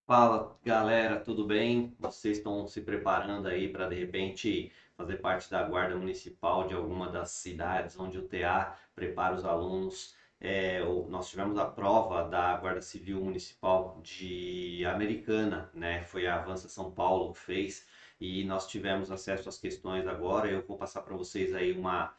Fala galera, tudo bem? Vocês estão se preparando aí para de repente fazer parte da guarda municipal de alguma das cidades onde o TA prepara os alunos? Nós tivemos a prova da Guarda Civil Municipal de Americana, né? Foi a Avança São Paulo que fez e nós tivemos acesso às questões agora. Eu vou passar para vocês aí uma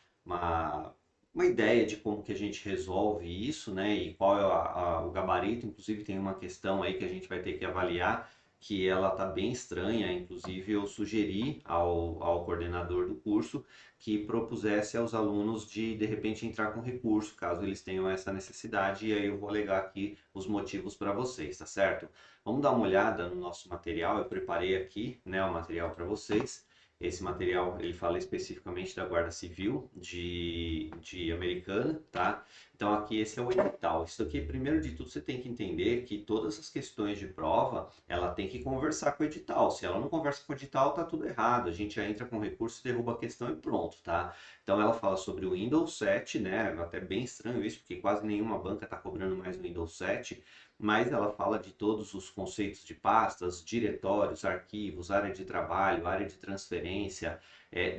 uma ideia de como que a gente resolve isso, né? E qual é o gabarito. Inclusive tem uma questão aí que a gente vai ter que avaliar, que ela tá bem estranha. Inclusive eu sugeri ao coordenador do curso que propusesse aos alunos de repente entrar com recurso, caso eles tenham essa necessidade, e aí eu vou alegar aqui os motivos para vocês, tá certo? Vamos dar uma olhada no nosso material. Eu preparei aqui, né, o material para vocês. Esse material ele fala especificamente da Guarda Civil de Americana, tá? Então aqui esse é o edital. Isso aqui, primeiro de tudo, você tem que entender que todas as questões de prova, ela tem que conversar com o edital. Se ela não conversa com o edital, tá tudo errado. A gente já entra com recurso, derruba a questão e pronto, tá? Então ela fala sobre o Windows 7, né? Até bem estranho isso, porque quase nenhuma banca está cobrando mais no Windows 7, mas ela fala de todos os conceitos de pastas, diretórios, arquivos, área de trabalho, área de transferência.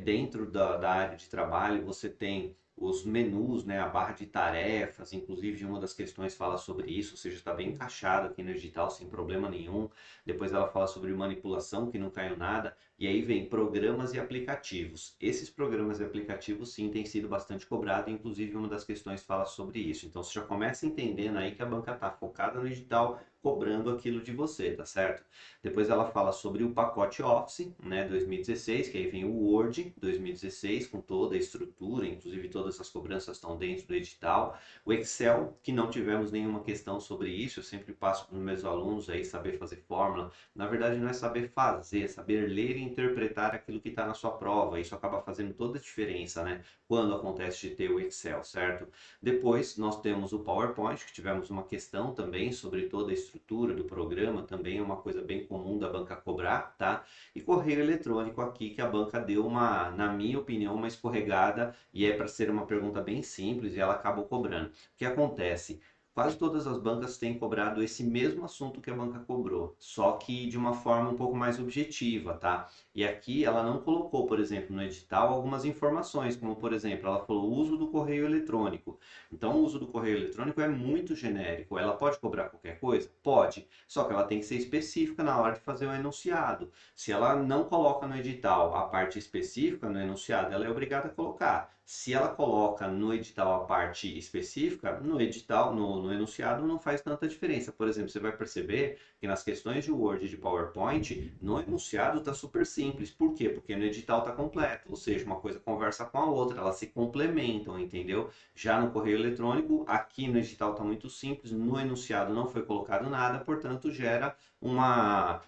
Dentro da área de trabalho você tem os menus, né, a barra de tarefas. Inclusive uma das questões fala sobre isso, ou seja, está bem encaixado aqui no edital sem problema nenhum. Depois ela fala sobre manipulação, que não caiu nada, e aí vem programas e aplicativos. Esses programas e aplicativos sim têm sido bastante cobrados, inclusive uma das questões fala sobre isso. Então você já começa entendendo aí que a banca está focada no digital, cobrando aquilo de você, tá certo? Depois ela fala sobre o pacote Office, né, 2016, que aí vem o Word 2016 com toda a estrutura, inclusive todas as cobranças estão dentro do edital. O Excel, que não tivemos nenhuma questão sobre isso, eu sempre passo para os meus alunos aí saber fazer fórmula. Na verdade não é saber fazer, é saber ler e interpretar aquilo que está na sua prova. Isso acaba fazendo toda a diferença, né, quando acontece de ter o Excel, certo? Depois nós temos o PowerPoint, que tivemos uma questão também sobre toda a estrutura do programa, também é uma coisa bem comum da banca cobrar, tá? E correio eletrônico aqui, que a banca deu uma, na minha opinião, uma escorregada, e é para ser uma pergunta bem simples e ela acabou cobrando. O que acontece? Quase todas as bancas têm cobrado esse mesmo assunto que a banca cobrou, só que de uma forma um pouco mais objetiva, tá? E aqui ela não colocou, por exemplo, no edital algumas informações, como por exemplo, ela falou o uso do correio eletrônico. Então, o uso do correio eletrônico é muito genérico. Ela pode cobrar qualquer coisa? Pode. Só que ela tem que ser específica na hora de fazer o enunciado. Se ela não coloca no edital a parte específica no enunciado, ela é obrigada a colocar. Se ela coloca no edital a parte específica, no edital, no enunciado não faz tanta diferença. Por exemplo, você vai perceber que nas questões de Word e de PowerPoint, no enunciado está super simples. Por quê? Porque no edital está completo. Ou seja, uma coisa conversa com a outra, elas se complementam, entendeu? Já no correio eletrônico, aqui no edital está muito simples, no enunciado não foi colocado nada, portanto gera uma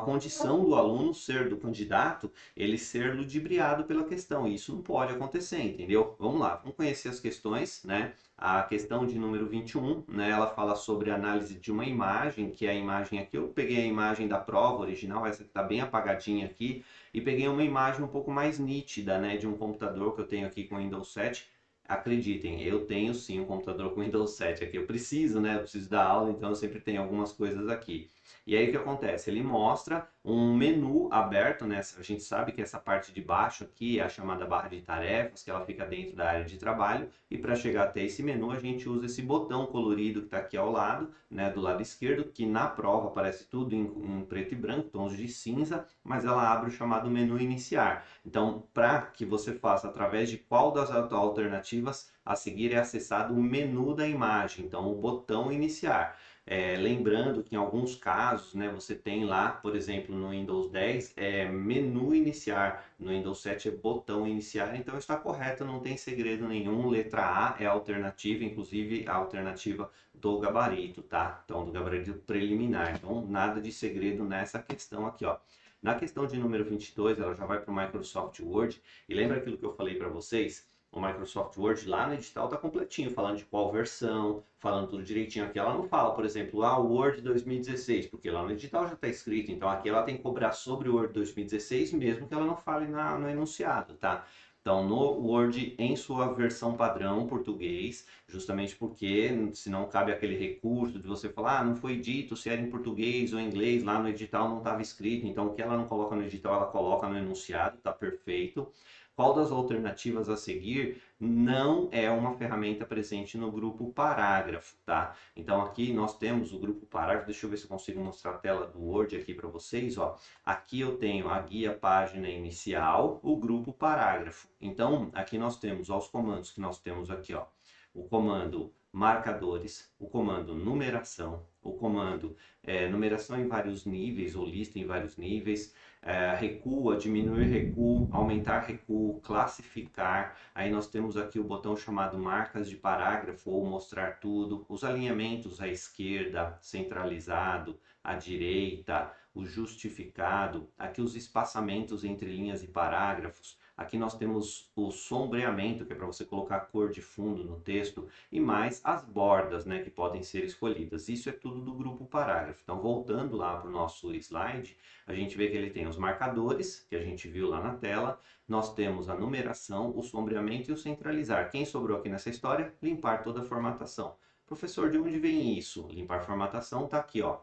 condição do aluno ser, do candidato, ele ser ludibriado pela questão. E isso não pode acontecer, entendeu? Vamos lá, vamos conhecer as questões, né? A questão de número 21, né? Ela fala sobre a análise de uma imagem, que é a imagem aqui. Eu peguei a imagem da prova original, essa que está bem apagadinha aqui, e peguei uma imagem um pouco mais nítida, né? De um computador que eu tenho aqui com Windows 7. Acreditem, eu tenho sim um computador com Windows 7 aqui. Eu preciso, né? Eu preciso dar aula, então eu sempre tenho algumas coisas aqui. E aí o que acontece? Ele mostra um menu aberto, né? A gente sabe que essa parte de baixo aqui é a chamada barra de tarefas, que ela fica dentro da área de trabalho. E para chegar até esse menu, a gente usa esse botão colorido que está aqui ao lado, né? Do lado esquerdo, que na prova aparece tudo em preto e branco, tons de cinza, mas ela abre o chamado menu iniciar. Então, para que você faça através de qual das alternativas a seguir é acessado o menu da imagem, então o botão iniciar. Lembrando que em alguns casos, né, você tem lá, por exemplo, no Windows 10, menu iniciar, no Windows 7 é botão iniciar, então está correto, não tem segredo nenhum. Letra A é a alternativa, inclusive a alternativa do gabarito, tá? Então, do gabarito preliminar. Então, nada de segredo nessa questão aqui, ó. Na questão de número 22, ela já vai para o Microsoft Word. E lembra aquilo que eu falei para vocês? O Microsoft Word lá no edital está completinho, falando de qual versão, falando tudo direitinho. Aqui ela não fala, por exemplo, o Word 2016, porque lá no edital já está escrito. Então aqui ela tem que cobrar sobre o Word 2016, mesmo que ela não fale no enunciado, tá? Então, no Word, em sua versão padrão português, justamente porque senão cabe aquele recurso de você falar, ah, não foi dito se era em português ou em inglês, lá no edital não estava escrito, então o que ela não coloca no edital, ela coloca no enunciado, tá perfeito. Qual das alternativas a seguir não é uma ferramenta presente no grupo parágrafo, tá? Então aqui nós temos o grupo parágrafo, deixa eu ver se eu consigo mostrar a tela do Word aqui para vocês, ó. Aqui eu tenho a guia página inicial, o grupo parágrafo. Então aqui nós temos ó, os comandos que nós temos aqui, ó. O comando marcadores, o comando numeração, o comando numeração em vários níveis ou lista em vários níveis, recua, diminuir recuo, aumentar recuo, classificar. Aí nós temos aqui o botão chamado marcas de parágrafo ou mostrar tudo, os alinhamentos à esquerda, centralizado, à direita, o justificado, aqui os espaçamentos entre linhas e parágrafos. Aqui nós temos o sombreamento, que é para você colocar cor de fundo no texto, e mais as bordas, né, que podem ser escolhidas. Isso é tudo do grupo parágrafo. Então, voltando lá para o nosso slide, a gente vê que ele tem os marcadores, que a gente viu lá na tela, nós temos a numeração, o sombreamento e o centralizar. Quem sobrou aqui nessa história? Limpar toda a formatação. Professor, de onde vem isso? Limpar formatação está aqui, ó,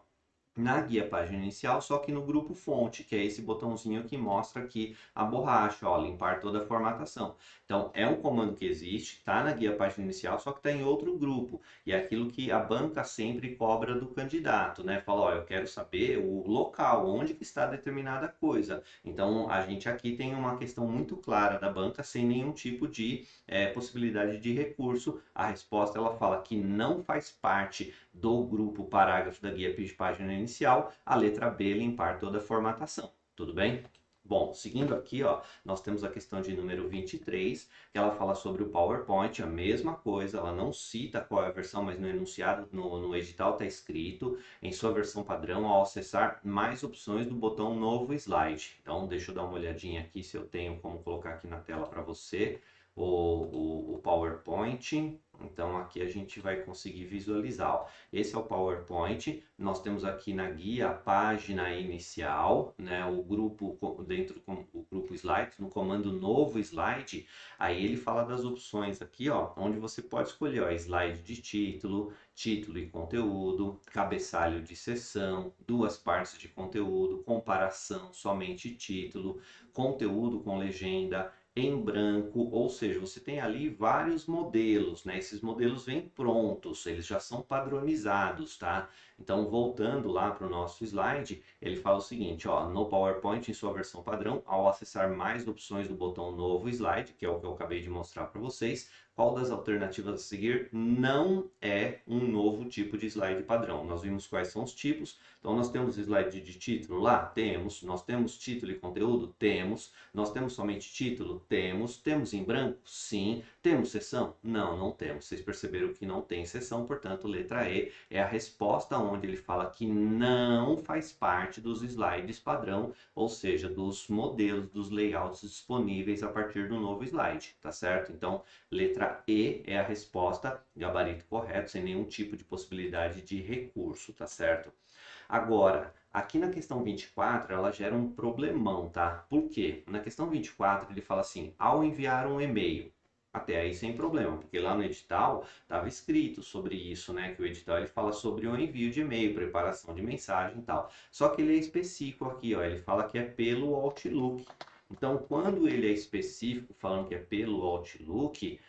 na guia página inicial, só que no grupo fonte, que é esse botãozinho que mostra aqui a borracha, ó, limpar toda a formatação. Então, é um comando que existe, está na guia página inicial, só que está em outro grupo. E é aquilo que a banca sempre cobra do candidato, né? Fala, ó, eu quero saber o local, onde que está determinada coisa. Então, a gente aqui tem uma questão muito clara da banca, sem nenhum tipo de possibilidade de recurso. A resposta, ela fala que não faz parte do grupo parágrafo da guia de página inicial, a letra B, limpar toda a formatação. Tudo bem? Bom, seguindo aqui, ó, nós temos a questão de número 23, que ela fala sobre o PowerPoint, a mesma coisa, ela não cita qual é a versão, mas no enunciado, no edital está escrito, em sua versão padrão, ao acessar mais opções do botão novo slide. Então, deixa eu dar uma olhadinha aqui se eu tenho como colocar aqui na tela para você o PowerPoint. Então aqui a gente vai conseguir visualizar. Ó. Esse é o PowerPoint. Nós temos aqui na guia a página inicial, né? O grupo dentro do grupo slides, no comando novo slide. Aí ele fala das opções aqui, ó, onde você pode escolher, ó, slide de título, título e conteúdo, cabeçalho de seção, duas partes de conteúdo, comparação, somente título, conteúdo com legenda, em branco, ou seja, você tem ali vários modelos, né? Esses modelos vêm prontos, eles já são padronizados, tá? Então, voltando lá para o nosso slide, ele fala o seguinte, ó, no PowerPoint, em sua versão padrão, ao acessar mais opções do botão novo slide, que é o que eu acabei de mostrar para vocês, qual das alternativas a seguir não é um novo tipo de slide padrão. Nós vimos quais são os tipos, então nós temos slide de título lá? Temos. Nós temos título e conteúdo? Temos. Nós temos somente título? Temos. Temos em branco? Sim. Temos seção? Não, não temos. Vocês perceberam que não tem seção, portanto, letra E é a resposta onde ele fala que não faz parte dos slides padrão, ou seja, dos modelos, dos layouts disponíveis a partir do novo slide, tá certo? Então, letra E é a resposta, gabarito correto, sem nenhum tipo de possibilidade de recurso, tá certo? Agora, aqui na questão 24, ela gera um problemão, tá? Por quê? Na questão 24, ele fala assim, ao enviar um e-mail, até aí sem problema, porque lá no edital estava escrito sobre isso, né? Que o edital ele fala sobre o envio de e-mail, preparação de mensagem e tal. Só que ele é específico aqui, ó, ele fala que é pelo Outlook. Então, quando ele é específico, falando que é pelo Outlook,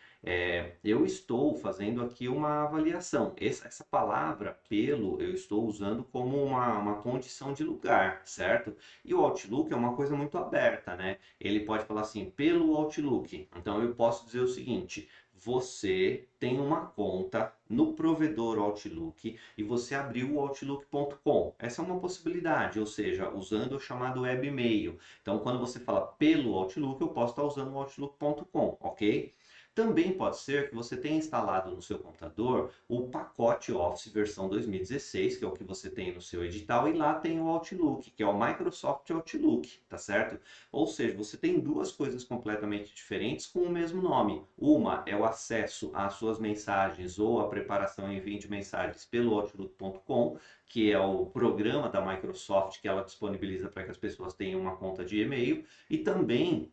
eu estou fazendo aqui uma avaliação. Essa palavra pelo eu estou usando como uma condição de lugar, certo? E o Outlook é uma coisa muito aberta, né? Ele pode falar assim, pelo Outlook. Então eu posso dizer o seguinte: você tem uma conta no provedor Outlook e você abriu o Outlook.com. Essa é uma possibilidade, ou seja, usando o chamado webmail. Então, quando você fala pelo Outlook, eu posso estar usando o Outlook.com, ok? Também pode ser que você tenha instalado no seu computador o pacote Office versão 2016, que é o que você tem no seu edital, e lá tem o Outlook, que é o Microsoft Outlook, tá certo? Ou seja, você tem duas coisas completamente diferentes com o mesmo nome. Uma é o acesso às suas mensagens ou a preparação e envio de mensagens pelo Outlook.com, que é o programa da Microsoft que ela disponibiliza para que as pessoas tenham uma conta de e-mail, e também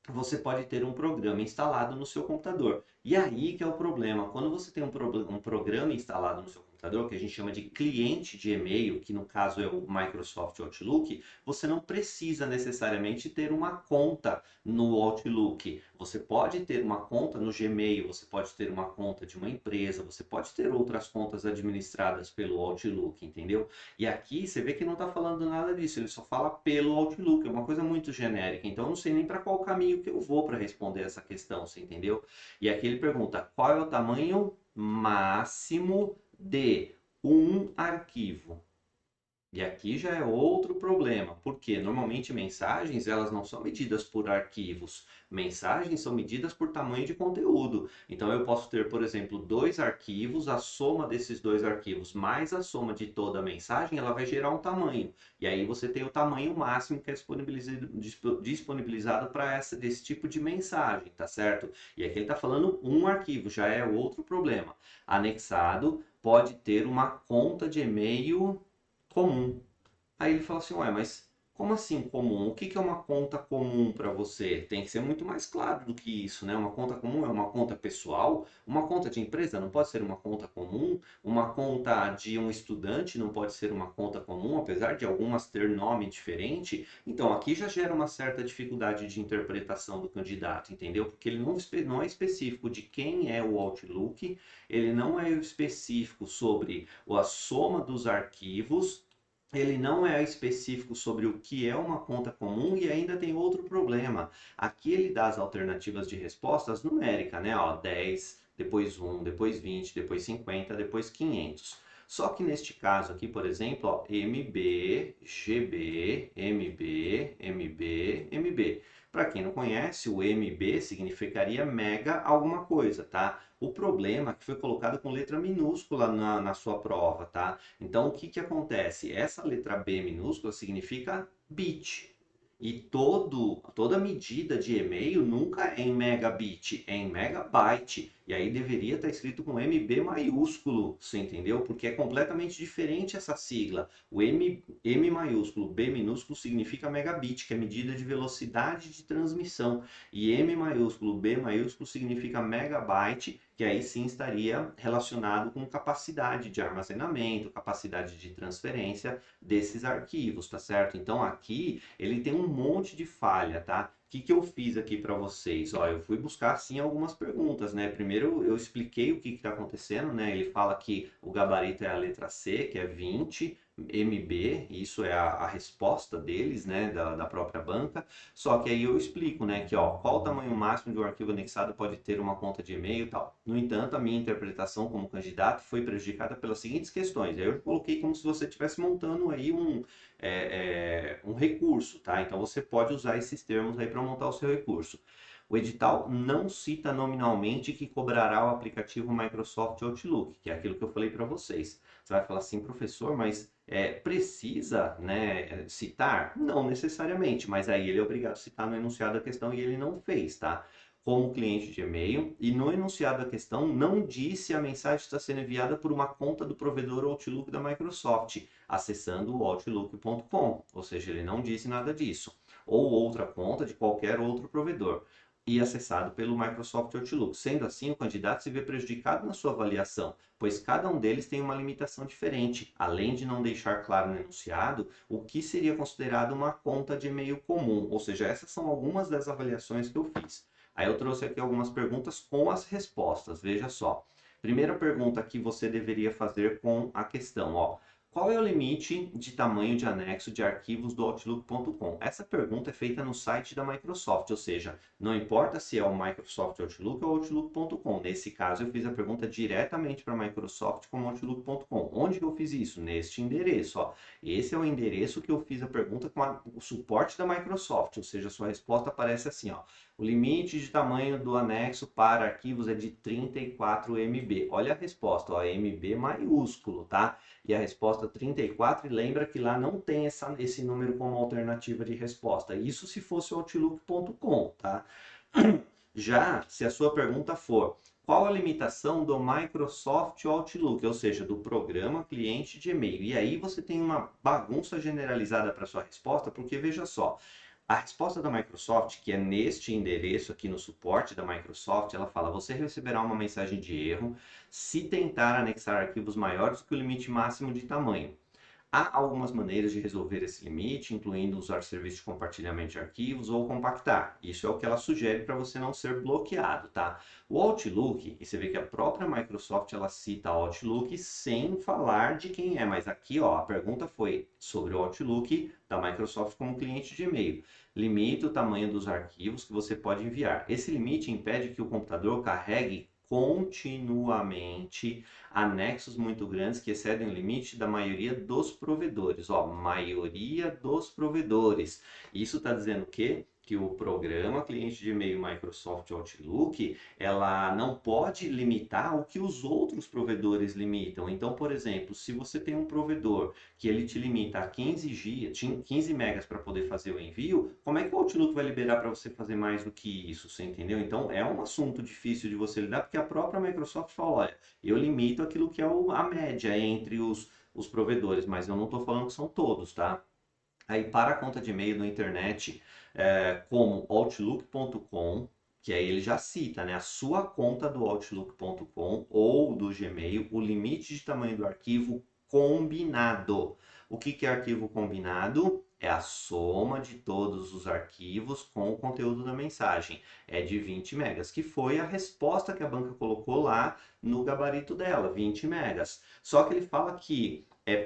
você pode ter um programa instalado no seu computador. E aí que é o problema. Quando você tem um programa instalado no seu computador, que a gente chama de cliente de e-mail, que no caso é o Microsoft Outlook, você não precisa necessariamente ter uma conta no Outlook. Você pode ter uma conta no Gmail, você pode ter uma conta de uma empresa, você pode ter outras contas administradas pelo Outlook, entendeu? E aqui você vê que não está falando nada disso, ele só fala pelo Outlook, é uma coisa muito genérica. Então eu não sei nem para qual caminho que eu vou para responder essa questão, você entendeu? E aqui ele pergunta: qual é o tamanho máximo de um arquivo? E aqui já é outro problema, porque normalmente mensagens elas não são medidas por arquivos, mensagens são medidas por tamanho de conteúdo. Então eu posso ter, por exemplo, dois arquivos, a soma desses dois arquivos mais a soma de toda a mensagem, ela vai gerar um tamanho. E aí você tem o tamanho máximo que é disponibilizado para desse tipo de mensagem, tá certo? E aqui ele está falando um arquivo, já é outro problema. Anexado pode ter uma conta de e-mail comum. Aí ele fala assim, ué, mas como assim comum? O que que é uma conta comum para você? Tem que ser muito mais claro do que isso, né? Uma conta comum é uma conta pessoal, uma conta de empresa não pode ser uma conta comum, uma conta de um estudante não pode ser uma conta comum, apesar de algumas ter nome diferente. Então aqui já gera uma certa dificuldade de interpretação do candidato, entendeu? Porque ele não é específico de quem é o Outlook, ele não é específico sobre a soma dos arquivos, ele não é específico sobre o que é uma conta comum e ainda tem outro problema. Aqui ele dá as alternativas de respostas numérica, né? Ó, 10, depois 1, depois 20, depois 50, depois 500. Só que neste caso aqui, por exemplo, ó, MB, GB, MB, MB, MB. Para quem não conhece, o MB significaria mega alguma coisa, tá? O problema é que foi colocado com letra minúscula na sua prova, tá? Então, o que que acontece? Essa letra B minúscula significa bit. E toda medida de e-mail nunca é em megabit, é em megabyte. E aí deveria estar escrito com MB maiúsculo, você entendeu? Porque é completamente diferente essa sigla. O M maiúsculo, B minúsculo significa megabit, que é medida de velocidade de transmissão. E M maiúsculo, B maiúsculo significa megabyte, que aí sim estaria relacionado com capacidade de armazenamento, capacidade de transferência desses arquivos, tá certo? Então aqui ele tem um monte de falha, tá? O que que eu fiz aqui para vocês? Ó, eu fui buscar sim algumas perguntas, né? Primeiro eu expliquei o que está acontecendo, né? Ele fala que o gabarito é a letra C, que é 20 MB, isso é a resposta deles, né? Da própria banca. Só que aí eu explico, né, que ó, qual o tamanho máximo de um arquivo anexado pode ter uma conta de e-mail e tal. No entanto, a minha interpretação como candidato foi prejudicada pelas seguintes questões. Aí eu coloquei como se você estivesse montando aí um recurso, tá? Então você pode usar esses termos aí para montar o seu recurso. O edital não cita nominalmente que cobrará o aplicativo Microsoft Outlook, que é aquilo que eu falei para vocês. Você vai falar assim, professor, mas precisa, né, citar? Não necessariamente, mas aí ele é obrigado a citar no enunciado da questão e ele não fez, tá? Como cliente de e-mail, e no enunciado da questão não disse a mensagem está sendo enviada por uma conta do provedor Outlook da Microsoft, acessando o outlook.com, ou seja, ele não disse nada disso, ou outra conta de qualquer outro provedor e acessado pelo Microsoft Outlook. Sendo assim, o candidato se vê prejudicado na sua avaliação, pois cada um deles tem uma limitação diferente, além de não deixar claro no enunciado o que seria considerado uma conta de e-mail comum, ou seja, essas são algumas das avaliações que eu fiz. Aí eu trouxe aqui algumas perguntas com as respostas, veja só. Primeira pergunta que você deveria fazer com a questão, ó. Qual é o limite de tamanho de anexo de arquivos do Outlook.com? Essa pergunta é feita no site da Microsoft, ou seja, não importa se é o Microsoft Outlook ou Outlook.com. Nesse caso, eu fiz a pergunta diretamente para a Microsoft como Outlook.com. Onde que eu fiz isso? Neste endereço. Ó. Esse é o endereço que eu fiz a pergunta com o suporte da Microsoft, ou seja, a sua resposta aparece assim, ó. O limite de tamanho do anexo para arquivos é de 34 MB. Olha a resposta, ó, MB maiúsculo, tá? E a resposta 34, e lembra que lá não tem esse número como alternativa de resposta. Isso se fosse o Outlook.com, tá? Já se a sua pergunta for qual a limitação do Microsoft Outlook, ou seja, do programa cliente de e-mail, e aí você tem uma bagunça generalizada para sua resposta, porque veja só, A resposta da Microsoft, que é neste endereço aqui no suporte da Microsoft, ela fala: você receberá uma mensagem de erro se tentar anexar arquivos maiores do que o limite máximo de tamanho. Há algumas maneiras de resolver esse limite, incluindo usar serviço de compartilhamento de arquivos ou compactar. Isso é o que ela sugere para você não ser bloqueado, tá? O Outlook, e você vê que a própria Microsoft ela cita Outlook sem falar de quem é, mas aqui ó, a pergunta foi sobre o Outlook da Microsoft como cliente de e-mail. Limita o tamanho dos arquivos que você pode enviar. Esse limite impede que o computador carregue continuamente anexos muito grandes que excedem o limite da maioria dos provedores. Ó, maioria dos provedores. Isso está dizendo que o programa cliente de e-mail Microsoft Outlook, ela não pode limitar o que os outros provedores limitam. Então, por exemplo, se você tem um provedor que ele te limita a 15 megas para poder fazer o envio, como é que o Outlook vai liberar para você fazer mais do que isso, você entendeu? Então, é um assunto difícil de você lidar, porque a própria Microsoft fala, olha, eu limito aquilo que é a média entre os provedores, mas eu não estou falando que são todos, tá? Aí para a conta de e-mail na internet, como Outlook.com, que aí ele já cita, né, a sua conta do Outlook.com ou do Gmail, o limite de tamanho do arquivo combinado. O que que é arquivo combinado? É a soma de todos os arquivos com o conteúdo da mensagem. É de 20 megas, que foi a resposta que a banca colocou lá no gabarito dela, 20 megas. Só que ele fala que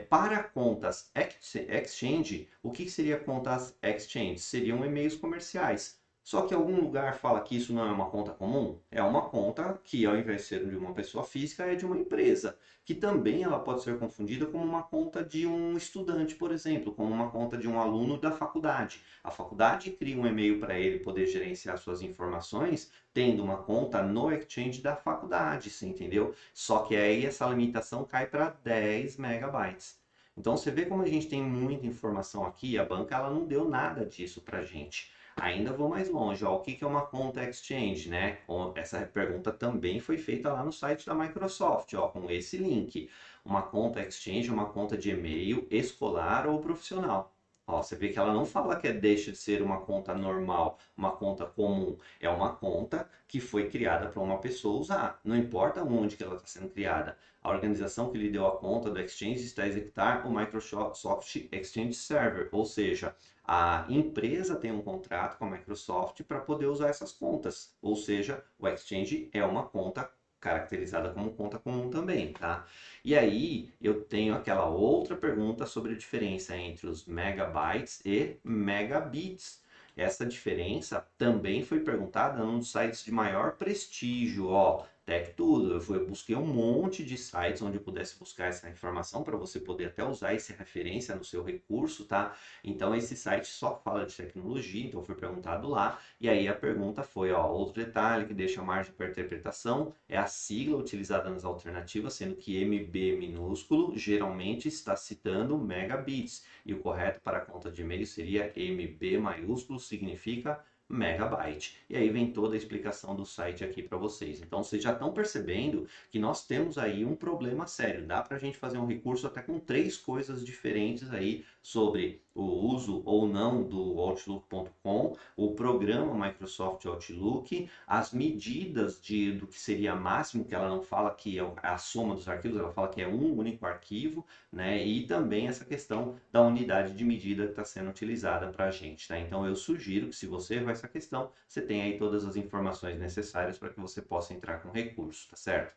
para contas exchange, o que seria contas exchange? Seriam e-mails comerciais. Só que algum lugar fala que isso não é uma conta comum? É uma conta que, ao invés de ser de uma pessoa física, é de uma empresa. Que também ela pode ser confundida como uma conta de um estudante, por exemplo, como uma conta de um aluno da faculdade. A faculdade cria um e-mail para ele poder gerenciar suas informações, tendo uma conta no exchange da faculdade, você entendeu? Só que aí essa limitação cai para 10 megabytes. Então você vê como a gente tem muita informação aqui, a banca ela não deu nada disso para a gente. Ainda vou mais longe, ó, o que é uma conta exchange, né? Essa pergunta também foi feita lá no site da Microsoft, ó, com esse link. Uma conta exchange é uma conta de e-mail escolar ou profissional. Ó, você vê que ela não fala que deixa de ser uma conta normal, uma conta comum. É uma conta que foi criada para uma pessoa usar. Não importa onde que ela está sendo criada. A organização que lhe deu a conta do Exchange está a executar o Microsoft Exchange Server, ou seja, a empresa tem um contrato com a Microsoft para poder usar essas contas. Ou seja, o Exchange é uma conta caracterizada como conta comum também, tá? E aí eu tenho aquela outra pergunta sobre a diferença entre os megabytes e megabits. Essa diferença também foi perguntada num dos sites de maior prestígio, ó, TechTudo. Eu busquei um monte de sites onde eu pudesse buscar essa informação para você poder até usar essa referência no seu recurso, tá? Então esse site só fala de tecnologia, então foi perguntado lá. E aí a pergunta foi, ó, outro detalhe que deixa margem para interpretação é a sigla utilizada nas alternativas, sendo que MB minúsculo geralmente está citando megabits. E o correto para a conta de e-mail seria MB maiúsculo, significa megabyte. E aí vem toda a explicação do site aqui para vocês. Então vocês já estão percebendo que nós temos aí um problema sério. Dá para a gente fazer um recurso até com 3 coisas diferentes aí sobre o uso ou não do Outlook.com, o programa Microsoft Outlook, as medidas do que seria máximo, que ela não fala que é a soma dos arquivos, ela fala que é um único arquivo, né? E também essa questão da unidade de medida que está sendo utilizada para a gente, tá? Então eu sugiro que se você errou essa questão, você tenha aí todas as informações necessárias para que você possa entrar com recurso, tá certo?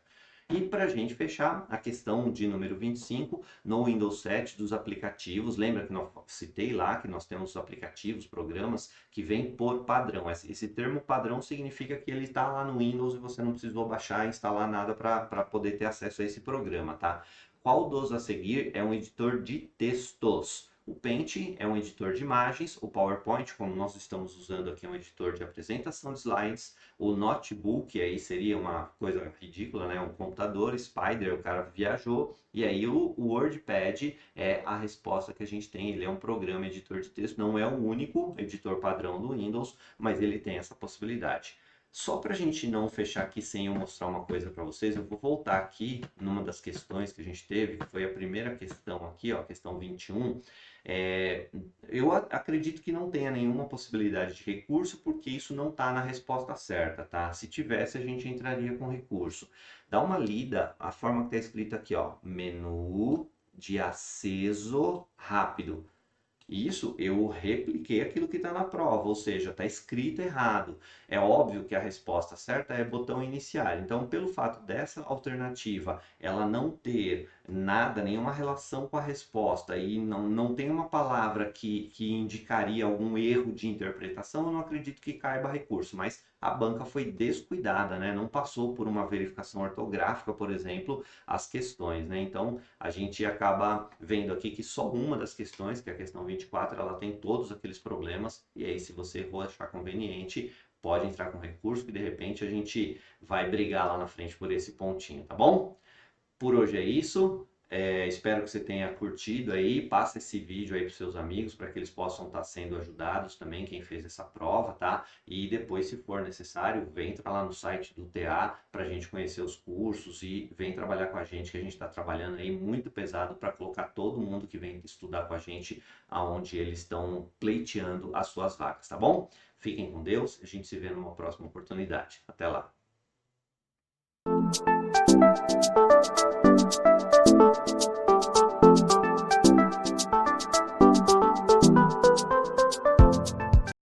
E para a gente fechar, a questão de número 25, no Windows 7 dos aplicativos, lembra que eu citei lá que nós temos aplicativos, programas que vêm por padrão. Esse termo padrão significa que ele está lá no Windows e você não precisou baixar e instalar nada para poder ter acesso a esse programa, tá? Qual dos a seguir é um editor de textos? O Paint é um editor de imagens, o PowerPoint, como nós estamos usando aqui, é um editor de apresentação de slides, o Notebook, aí seria uma coisa ridícula, né? Um computador, Spider, o cara viajou, e aí o WordPad é a resposta que a gente tem, ele é um programa editor de texto, não é o único editor padrão do Windows, mas ele tem essa possibilidade. Só para a gente não fechar aqui sem eu mostrar uma coisa para vocês, eu vou voltar aqui numa das questões que a gente teve, que foi a primeira questão aqui, ó, questão 21. É, eu acredito que não tenha nenhuma possibilidade de recurso, porque isso não está na resposta certa, tá? Se tivesse, a gente entraria com recurso. Dá uma lida, a forma que está escrito aqui, ó, menu de acesso rápido. Isso eu repliquei aquilo que está na prova, ou seja, está escrito errado. É óbvio que a resposta certa é botão iniciar. Então, pelo fato dessa alternativa ela não ter nada, nenhuma relação com a resposta e não tem uma palavra que indicaria algum erro de interpretação, eu não acredito que caiba recurso. Mas a banca foi descuidada, né? Não passou por uma verificação ortográfica, por exemplo, as questões, né? Então, a gente acaba vendo aqui que só uma das questões, que é a questão 24, ela tem todos aqueles problemas, e aí se você for achar conveniente, pode entrar com recurso, que de repente a gente vai brigar lá na frente por esse pontinho, tá bom? Por hoje é isso. Espero que você tenha curtido aí. Passa esse vídeo aí para seus amigos para que eles possam estar sendo ajudados também, quem fez essa prova, tá? E depois, se for necessário, vem entrar lá no site do TA para a gente conhecer os cursos e vem trabalhar com a gente, que a gente está trabalhando aí muito pesado para colocar todo mundo que vem estudar com a gente aonde eles estão pleiteando as suas vagas, tá bom? Fiquem com Deus. A gente se vê numa próxima oportunidade. Até lá.